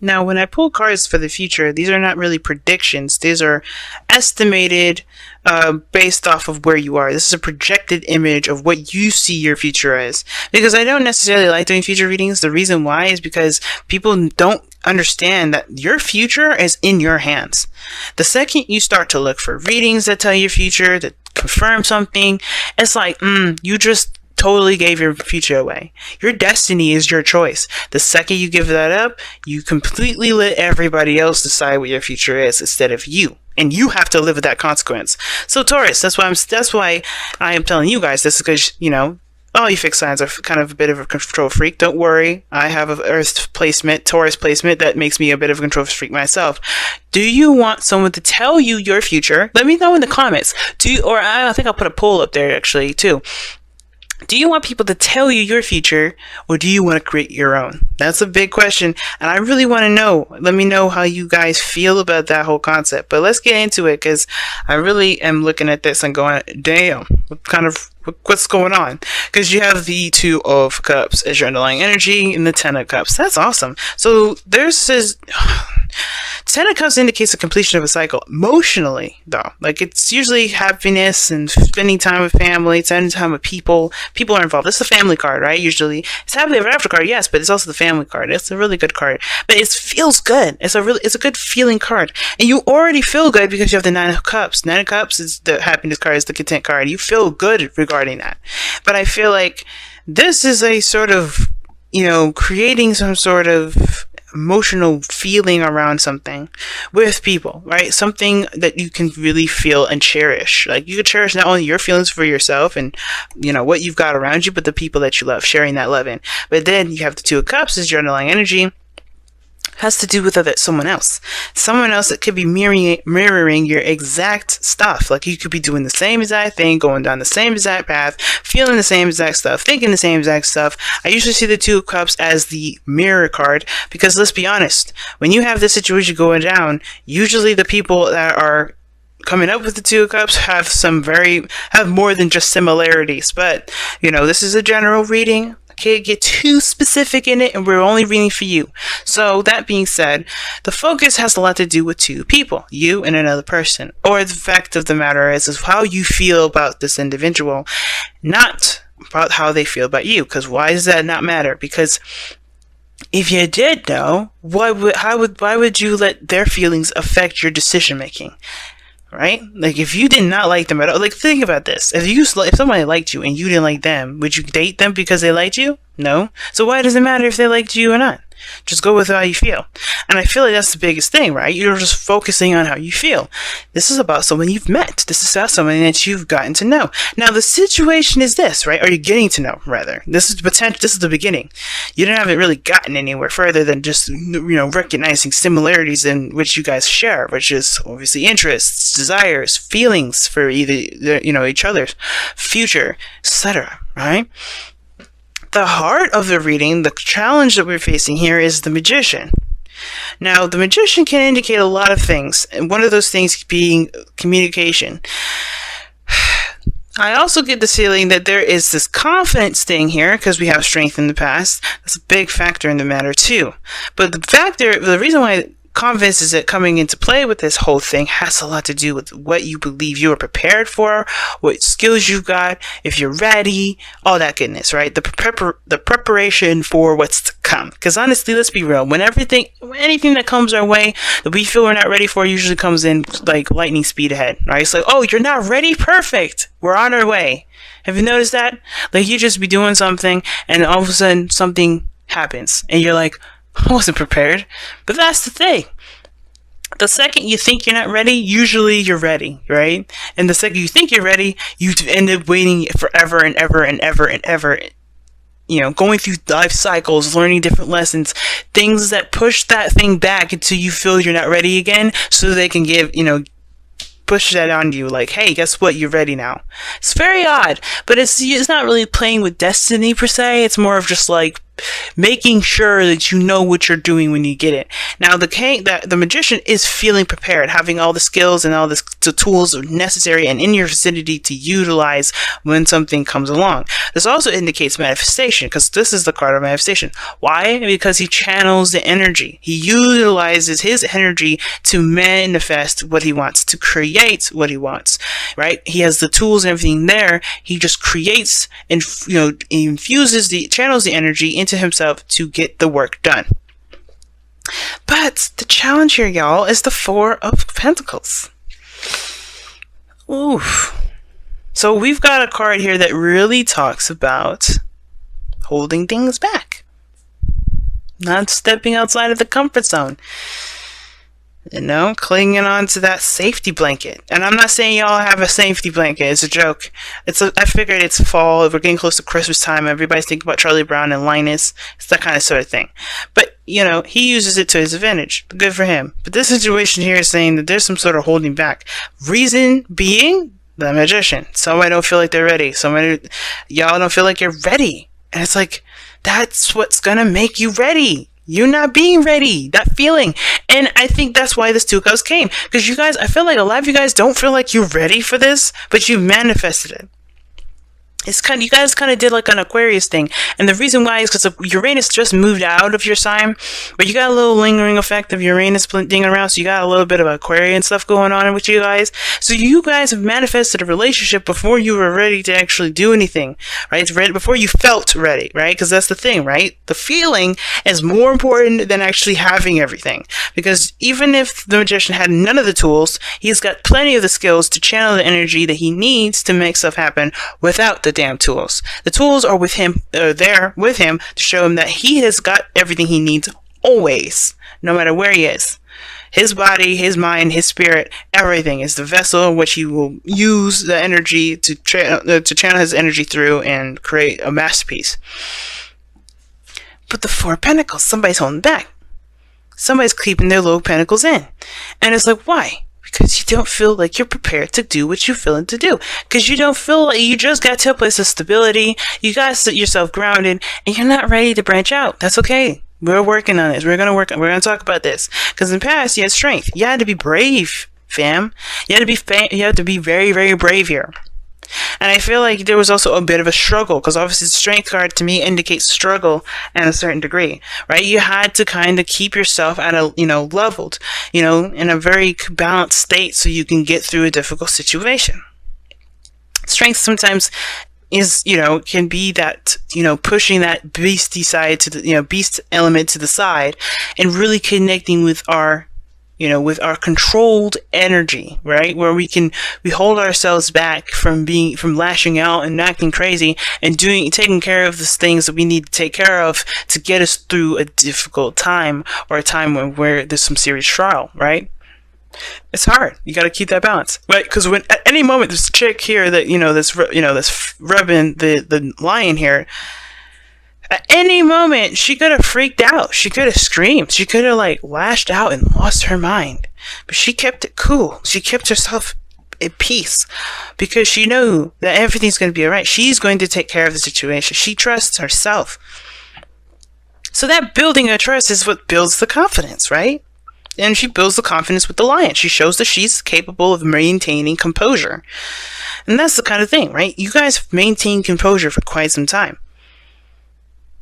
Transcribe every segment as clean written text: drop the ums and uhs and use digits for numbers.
Now, when I pull cards for the future, these are not really predictions. These are estimated based off of where you are. This is a projected image of what you see your future as. Because I don't necessarily like doing future readings. The reason why is because people don't understand that your future is in your hands. The second you start to look for readings that tell your future, that confirm something, it's like, you just totally gave your future away. Your destiny is your choice. The second you give that up, you completely let everybody else decide what your future is instead of you. And you have to live with that consequence. So Taurus, that's why I am telling you guys this, because, all you fixed signs are kind of a bit of a control freak. Don't worry. I have an Earth placement, Taurus placement, that makes me a bit of a control freak myself. Do you want someone to tell you your future? Let me know in the comments. I think I'll put a poll up there actually too. Do you want people to tell you your future, or do you want to create your own? That's a big question, and I really want to know. Let me know how you guys feel about that whole concept. But let's get into it, because I really am looking at this and going, damn, what's going on? Because you have the Two of Cups as your underlying energy and the Ten of Cups. That's awesome. So there's this... Ten of Cups indicates the completion of a cycle emotionally, though. Like, it's usually happiness and spending time with family, spending time with people. People are involved. This is a family card, right? Usually, it's happily ever after card, yes, but it's also the family card. It's a really good card, but it feels good. It's a good feeling card, and you already feel good because you have the Nine of Cups. Nine of Cups is the happiness card, is the content card. You feel good regarding that, but I feel like this is a sort of, creating some sort of emotional feeling around something with people, right? Something that you can really feel and cherish. Like, you can cherish not only your feelings for yourself and, what you've got around you, but the people that you love, sharing that love in. But then you have the Two of Cups as your underlying energy. Has to do with someone else that could be mirroring your exact stuff. Like, you could be doing the same exact thing, going down the same exact path, feeling the same exact stuff, thinking the same exact stuff. I usually see the Two of Cups as the mirror card, because let's be honest, when you have this situation going down, usually the people that are coming up with the Two of Cups have more than just similarities. But this is a general reading. Can't get too specific in it, and we're only reading for you. So that being said, the focus has a lot to do with two people, you and another person. Or the fact of the matter is how you feel about this individual, not about how they feel about you. Because why does that not matter? Because if you did know, why would you let their feelings affect your decision making? Right? Like, if you did not like them at all, like, think about this. If somebody liked you and you didn't like them, would you date them because they liked you? No. So why does it matter if they liked you or not? Just go with how you feel. And I feel like that's the biggest thing, right? You're just focusing on how you feel. This is about someone you've met. This is about someone that you've gotten to know. Now, the situation is this, right? Or you're getting to know, rather. This is potential. This is the beginning. You haven't really gotten anywhere further than just, recognizing similarities in which you guys share, which is obviously interests, desires, feelings for either, each other's future, etc., right? The heart of the reading, the challenge that we're facing here, is the Magician. Now, the Magician can indicate a lot of things, and one of those things being communication. I also get the feeling that there is this confidence thing here, because we have strength in the past. That's a big factor in the matter, too. But the reason why confidence is coming into play with this whole thing has a lot to do with what you believe you are prepared for, what skills you've got, if you're ready, all that goodness, right? The preparation for what's to come. Because honestly, let's be real, anything that comes our way that we feel we're not ready for usually comes in like lightning speed ahead, right? It's like, oh, you're not ready? Perfect. We're on our way. Have you noticed that? Like, you just be doing something and all of a sudden something happens and you're like, I wasn't prepared. But that's the thing. The second you think you're not ready, usually you're ready, right? And the second you think you're ready, you end up waiting forever and ever and ever and ever. Going through life cycles, learning different lessons, things that push that thing back until you feel you're not ready again, so they can push that on you, like, hey, guess what, you're ready now. It's very odd, but it's not really playing with destiny per se. It's more of just like making sure that you know what you're doing when you get it. Now, the magician is feeling prepared, having all the skills and all the tools necessary and in your vicinity to utilize when something comes along. This also indicates manifestation, because this is the card of manifestation. Why? Because he channels the energy. He utilizes his energy to manifest what he wants, to create what he wants, right? He has the tools and everything there. He just creates and, channels the energy into himself to get the work done. But the challenge here, y'all, is the Four of Pentacles. Oof. So we've got a card here that really talks about holding things back, not stepping outside of the comfort zone. Clinging on to that safety blanket. And I'm not saying y'all have a safety blanket. It's a joke. I figured it's fall. We're getting close to Christmas time. Everybody's thinking about Charlie Brown and Linus. It's that kind of sort of thing. But, he uses it to his advantage. Good for him. But this situation here is saying that there's some sort of holding back. Reason being, the magician. Somebody don't feel like they're ready. Y'all don't feel like you're ready. And it's like, that's what's gonna make you ready. You're not being ready. That feeling. And I think that's why this Two of Cups came. Because you guys, I feel like a lot of you guys don't feel like you're ready for this, but you manifested it. You guys kind of did like an Aquarius thing. And the reason why is because Uranus just moved out of your sign, but you got a little lingering effect of Uranus dinging around, so you got a little bit of Aquarian stuff going on with you guys. So you guys have manifested a relationship before you were ready to actually do anything, right? It's ready before you felt ready, right? Because that's the thing, right? The feeling is more important than actually having everything. Because even if the magician had none of the tools, he's got plenty of the skills to channel the energy that he needs to make stuff happen without the damn tools. The tools are with him, there with him to show him that he has got everything he needs always, no matter where he is. His body, his mind, his spirit, everything is the vessel in which he will use the energy to channel his energy through and create a masterpiece. But the Four of Pentacles, somebody's holding back. Somebody's keeping their little pentacles in. And it's like, why? Because you don't feel like you're prepared to do what you're feeling to do. Because you don't feel like you just got to a place of stability. You got to sit yourself grounded, and you're not ready to branch out. That's okay. We're working on this. We're going to talk about this. Because in the past, you had strength. You had to be brave, fam. You had to be very, very brave here. And I feel like there was also a bit of a struggle, because obviously the strength card to me indicates struggle at a certain degree, right? You had to kind of keep yourself at a, leveled, in a very balanced state so you can get through a difficult situation. Strength sometimes is, can be that, pushing that beastie side to the, beast element to the side and really connecting with our controlled energy, right? Where we hold ourselves back from lashing out and acting crazy and taking care of the things that we need to take care of to get us through a difficult time or a time where there's some serious trial, right? It's hard. You got to keep that balance, right? Because when at any moment this chick here that this rubbing the lion here. At any moment, she could have freaked out. She could have screamed. She could have, lashed out and lost her mind. But she kept it cool. She kept herself at peace because she knew that everything's going to be all right. She's going to take care of the situation. She trusts herself. So that building of trust is what builds the confidence, right? And she builds the confidence with the lion. She shows that she's capable of maintaining composure. And that's the kind of thing, right? You guys have maintained composure for quite some time.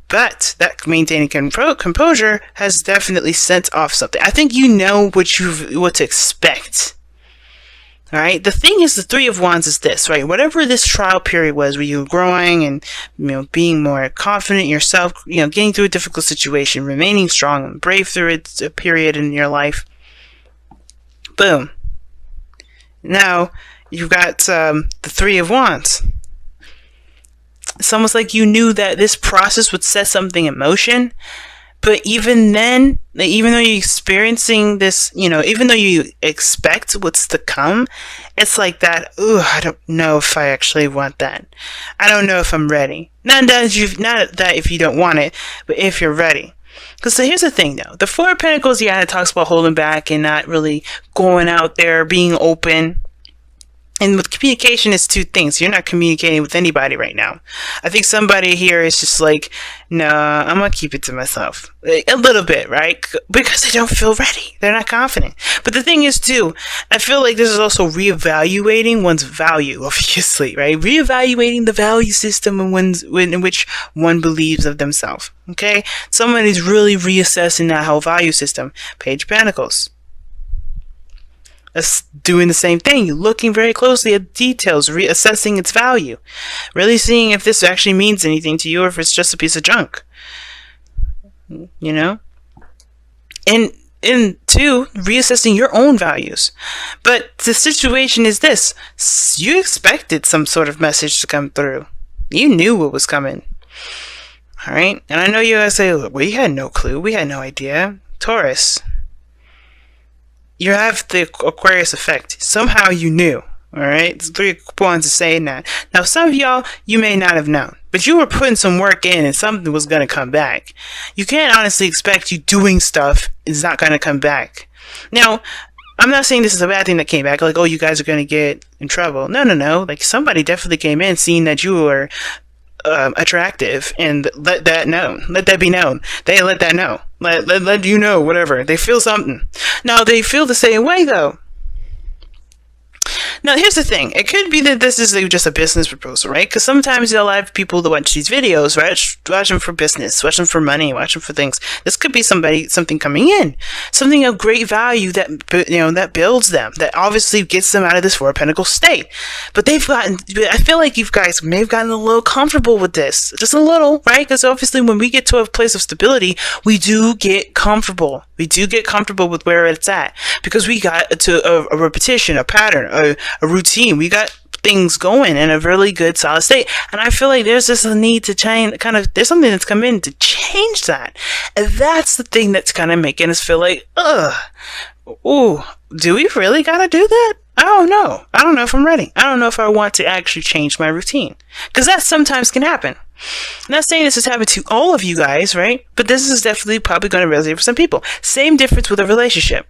But that maintaining composure has definitely sent off something. I think you know what to expect. All right. The thing is, the Three of Wands is this, right? Whatever this trial period was, where you were growing and being more confident in yourself, getting through a difficult situation, remaining strong and brave through a period in your life. Boom. Now you've got the Three of Wands. It's almost like you knew that this process would set something in motion. But even then, even though you're experiencing this, even though you expect what's to come, it's like that, I don't know if I actually want that. I don't know if I'm ready. Not that if you don't want it, but if you're ready. Because so here's the thing, though. The Four of Pentacles, it talks about holding back and not really going out there, being open. And with communication, it's two things. You're not communicating with anybody right now. I think somebody here is just like, no, I'm going to keep it to myself. A little bit, right? Because they don't feel ready. They're not confident. But the thing is, too, I feel like this is also reevaluating one's value, obviously, right? Reevaluating the value system in which one believes of themselves, okay? Someone is really reassessing that whole value system. Page of Pentacles. That's doing the same thing. You're looking very closely at details, reassessing its value, really seeing if this actually means anything to you or if it's just a piece of junk. You know? And two, reassessing your own values. But the situation is this. You expected some sort of message to come through. You knew what was coming. Alright? And I know you guys say, we had no clue. We had no idea. Taurus. You have the Aquarius effect. Somehow you knew. Alright? There's 3 points of saying that. Now, some of y'all, you may not have known. But you were putting some work in and something was going to come back. You can't honestly expect you doing stuff is not going to come back. Now, I'm not saying this is a bad thing that came back. Like, oh, you guys are going to get in trouble. No. Like, somebody definitely came in seeing that you were attractive and let that known. Let that be known. They let that know. Let you know, whatever. They feel something. Now, they feel the same way, though. Now, here's the thing. It could be that this is just a business proposal, right? Because sometimes you'll have people that watch these videos, right? Watch them for business, watch them for money, watch them for things. This could be something coming in. Something of great value that, that builds them, that obviously gets them out of this Four of Pentacles state. But I feel like you guys may have gotten a little comfortable with this. Just a little, right? Because obviously when we get to a place of stability, we do get comfortable. We do get comfortable with where it's at. Because we got to a repetition, a pattern, a routine. We got things going in a really good solid state. And I feel like there's just a need to change, there's something that's come in to change that. And that's the thing that's kind of making us feel like, ooh, do we really gotta do that? I don't know. I don't know if I'm ready. I don't know if I want to actually change my routine. Because that sometimes can happen. I'm not saying this has happened to all of you guys, right? But this is definitely probably going to resonate for some people. Same difference with a relationship.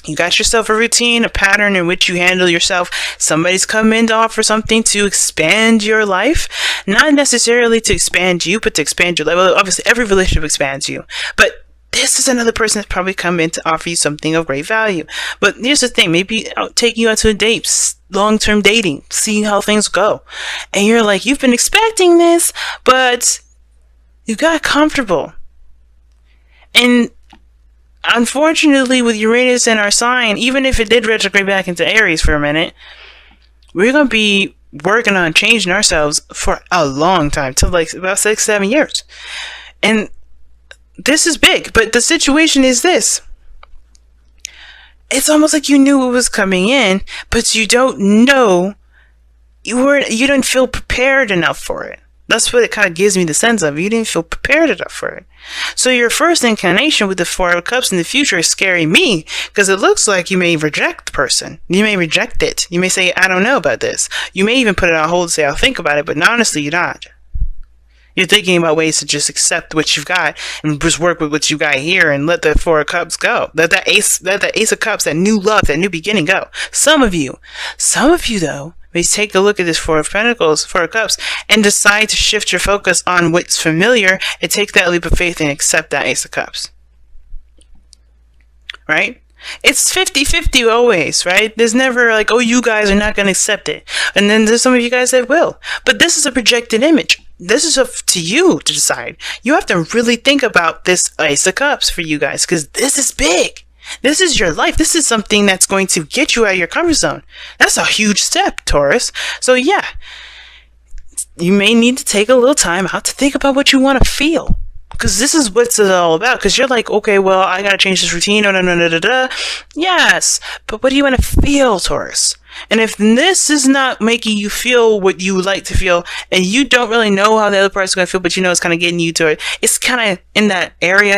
You got yourself a routine, a pattern in which you handle yourself. Somebody's come in to offer something to expand your life. Not necessarily to expand you, but to expand your life. Well, obviously, every relationship expands you. But this is another person that's probably come in to offer you something of great value. But here's the thing. Maybe I'll take you out to a date, long-term dating, see how things go. And you're like, you've been expecting this, but you got comfortable. And unfortunately, with Uranus in our sign, even if it did retrograde back into Aries for a minute, we're going to be working on changing ourselves for a long time, till like about 6-7 years. And this is big, but the situation is this. It's almost like you knew it was coming in, but you don't know, you didn't feel prepared enough for it. That's what it kind of gives me the sense of. You didn't feel prepared enough for it. So your first incarnation with the Four of Cups in the future is scaring me, because it looks like you may reject the person. You may reject it. You may say, I don't know about this. You may even put it on hold and say, I'll think about it, but honestly, you're not. You're thinking about ways to just accept what you've got and just work with what you got here and let the Four of Cups go. Let that Ace of Cups, that new love, that new beginning go. Some of you though, may take a look at this Four of Pentacles, Four of Cups, and decide to shift your focus on what's familiar and take that leap of faith and accept that Ace of Cups. Right? It's 50-50 always, right? There's never like, oh, you guys are not going to accept it. And then there's some of you guys that will. But this is a projected image. This is up to you to decide. You have to really think about this Ace of Cups for you guys, because this is big. This is your life. This is something that's going to get you out of your comfort zone. That's a huge step, Taurus. So yeah, you may need to take a little time out to think about what you want to feel. Because this is what's it all about. Because you're like, okay, well, I got to change this routine. Yes, but what do you want to feel, Taurus? And if this is not making you feel what you would like to feel, and you don't really know how the other person's going to feel, but it's kind of getting you to it. It's kind of in that area,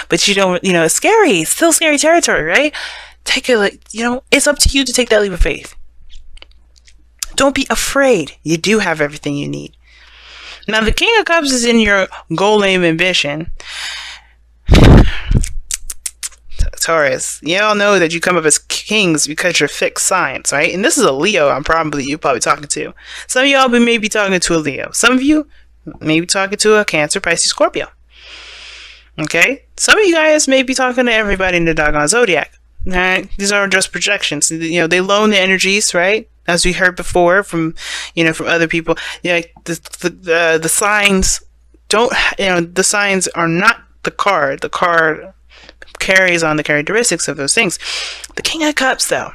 but you don't, it's scary. It's still scary territory, right? Take it, it's up to you to take that leap of faith. Don't be afraid. You do have everything you need. Now, the King of Cups is in your goal, aim, ambition. Taurus, you all know that you come up as kings because you're fixed signs, right? And this is a Leo you're probably talking to. Some of y'all may be talking to a Leo. Some of you may be talking to a Cancer, Pisces, Scorpio. Okay? Some of you guys may be talking to everybody in the doggone zodiac. Alright? These are just projections. They loan the energies, right? As we heard before from other people. Yeah, the signs don't, the signs are not the card. The card carries on the characteristics of those things. The King of Cups, though,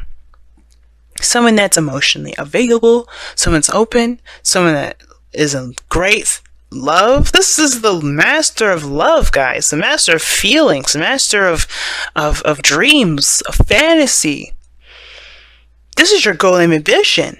someone that's emotionally available, someone's open, someone that is in great love. This is the master of love, guys. The master of feelings, the master of dreams, of fantasy. This is your goal and ambition.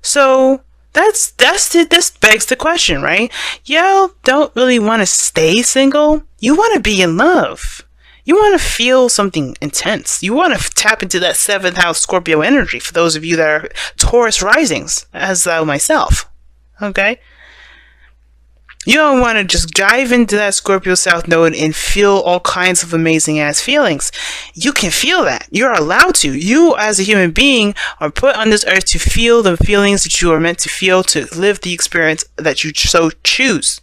So this begs the question, right? Y'all don't really want to stay single. You want to be in love. You want to feel something intense. You want to tap into that 7th house Scorpio energy for those of you that are Taurus risings, as thou myself. Okay? You don't want to just dive into that Scorpio South Node and feel all kinds of amazing ass feelings. You can feel that. You're allowed to. You, as a human being, are put on this earth to feel the feelings that you are meant to feel, to live the experience that you so choose.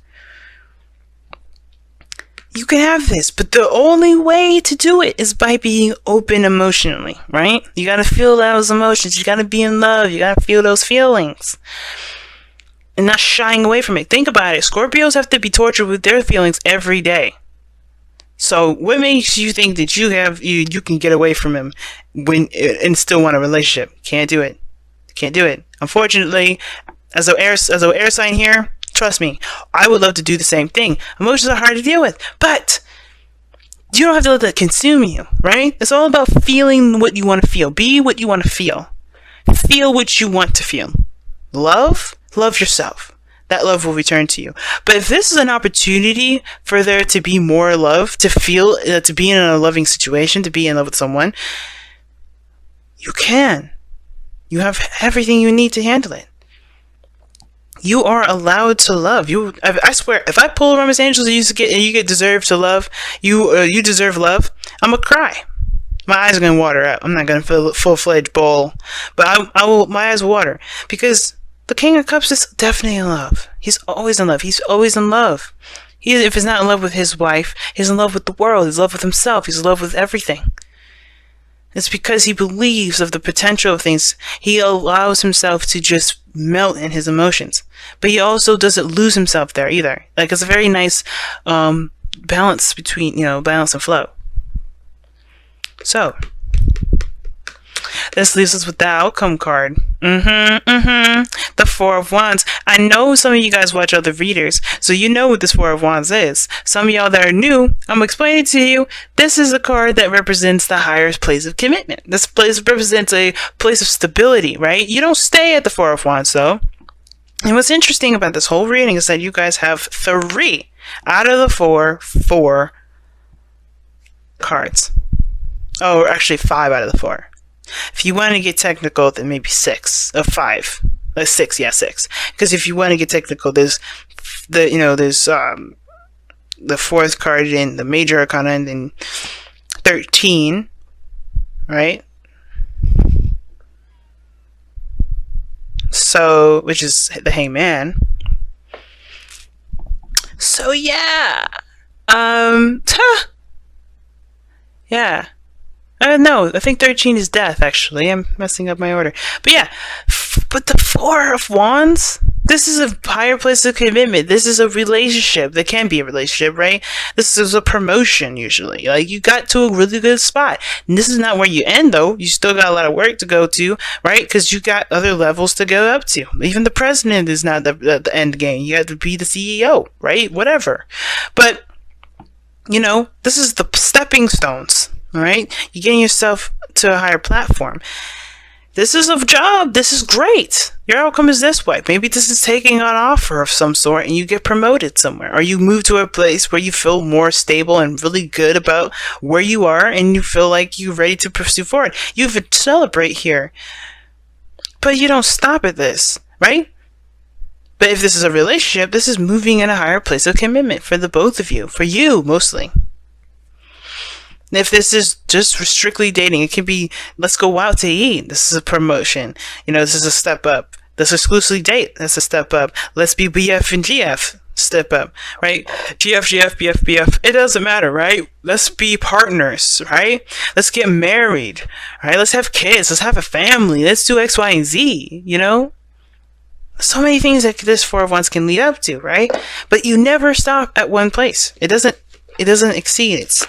You can have this, but the only way to do it is by being open emotionally, right? You gotta feel those emotions. You gotta be in love. You gotta feel those feelings. And not shying away from it. Think about it. Scorpios have to be tortured with their feelings every day. So what makes you think that you can get away from him and still want a relationship? Can't do it. Can't do it. Unfortunately, as an air sign here, trust me, I would love to do the same thing. Emotions are hard to deal with, but you don't have to let that consume you, right? It's all about feeling what you want to feel. Be what you want to feel. Feel what you want to feel. Love yourself. That love will return to you. But if this is an opportunity for there to be more love, to feel, to be in a loving situation, to be in love with someone, you can. You have everything you need to handle it. You are allowed to love. I swear, if I pull around Miss Angels and you get deserve to love, you deserve love, I'm gonna cry. My eyes are gonna water out. I'm not gonna feel a full-fledged bowl, but I will. My eyes will water because the King of Cups is definitely in love. He's always in love. He's always in love. If he's not in love with his wife, he's in love with the world. He's in love with himself. He's in love with everything. It's because he believes of the potential of things. He allows himself to just melt in his emotions. But he also doesn't lose himself there either. Like, it's a very nice balance between, balance and flow. So, this leaves us with the outcome card. The Four of Wands. I know some of you guys watch other readers, so you know what this Four of Wands is. Some of y'all that are new, I'm explaining to you, this is a card that represents the higher place of commitment. This place represents a place of stability, right? You don't stay at the Four of Wands, though. And what's interesting about this whole reading is that you guys have 3 out of the 4 cards. Oh, actually 5 out of the 4. If you want to get technical, then maybe 6 or 5. 6, yeah, 6. Because if you want to get technical, there's the 4th card in the major arcana and then 13, right? So, which is the Hangman. So yeah, yeah. No, I think 13 is death, actually. I'm messing up my order. But yeah, but the Four of Wands, this is a higher place of commitment. This is a relationship. There can be a relationship, right? This is a promotion, usually. Like, you got to a really good spot. And this is not where you end, though. You still got a lot of work to go to, right? Because you got other levels to go up to. Even the president is not the end game. You have to be the CEO, right? Whatever. But, this is the stepping stones. All right, you're getting yourself to a higher platform. This is a job. This is great. Your outcome is this way. Maybe this is taking an offer of some sort and you get promoted somewhere, or you move to a place where you feel more stable and really good about where you are and you feel like you're ready to pursue forward. You even celebrate here, but you don't stop at this, right? But if this is a relationship, this is moving in a higher place of commitment for the both of you, for you mostly. If this is just strictly dating, it can be, let's go out to eat. This is a promotion. This is a step up. Let's exclusively date. That's a step up. Let's be BF and GF. Step up, right? GF, GF, BF, BF. It doesn't matter, right? Let's be partners, right? Let's get married, right? Let's have kids. Let's have a family. Let's do X, Y, and Z, So many things that this 4 of Wands can lead up to, right? But you never stop at one place. It doesn't exceed it.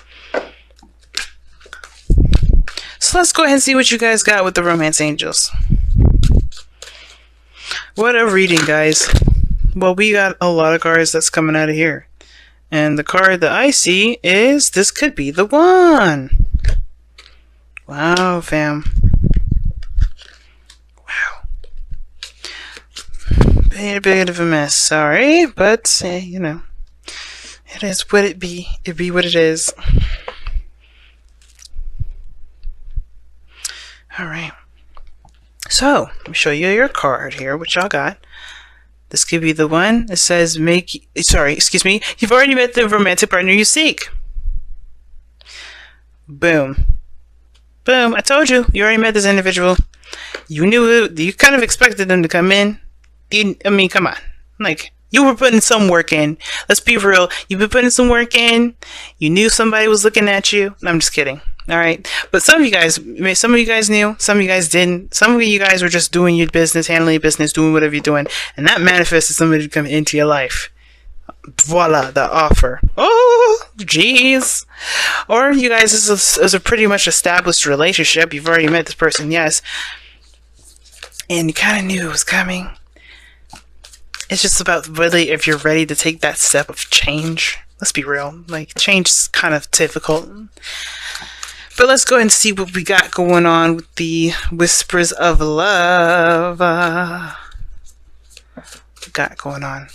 So let's go ahead and see what you guys got with the Romance Angels. What a reading, guys. Well, we got a lot of cards that's coming out of here. And the card that I see is, this could be the one. Wow, fam. Wow. A bit of a mess, sorry. But, it is what it be. It be what it is. Alright. So, let me show you your card here, which y'all got. This could be the one that says you've already met the romantic partner you seek. Boom. Boom, I told you, you already met this individual. You knew it, you kind of expected them to come in. Come on. Like, you were putting some work in. Let's be real. You've been putting some work in. You knew somebody was looking at you. No, I'm just kidding. Alright, but some of you guys knew, some of you guys didn't. Some of you guys were just doing your business, handling your business, doing whatever you're doing, and that manifested somebody to come into your life. Voila, the offer. Oh, jeez. Or you guys, this is a pretty much established relationship. You've already met this person, yes, and you kind of knew it was coming. It's just about really if you're ready to take that step of change. Let's be real, like, change is kind of difficult. But let's go ahead and see what we got going on with the Whispers of Love. What we got going on?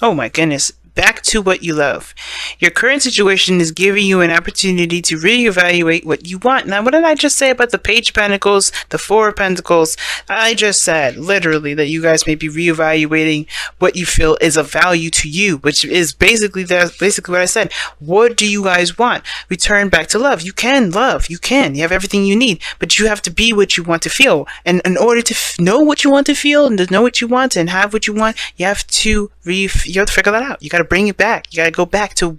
Oh my goodness. Back to what you love. Your current situation is giving you an opportunity to reevaluate what you want. Now, what did I just say about the Page of Pentacles, the Four of Pentacles? I just said, literally, that you guys may be reevaluating what you feel is of value to you, which is basically what I said. What do you guys want? Return back to love. You can love. You can. You have everything you need, but you have to be what you want to feel. And in order to know what you want to feel and to know what you want and have what you want, you have to figure that out. You got to bring it back. You got to go back to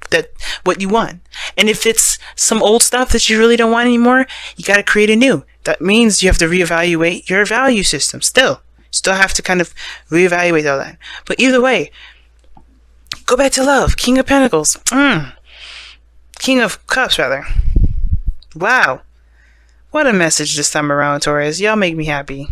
what you want. And if it's some old stuff that you really don't want anymore, you got to create a new. That means you have to reevaluate your value system. Still have to kind of reevaluate all that. But either way, go back to love. King of Pentacles. King of Cups, rather. Wow. What a message this time around, Taurus. Y'all make me happy.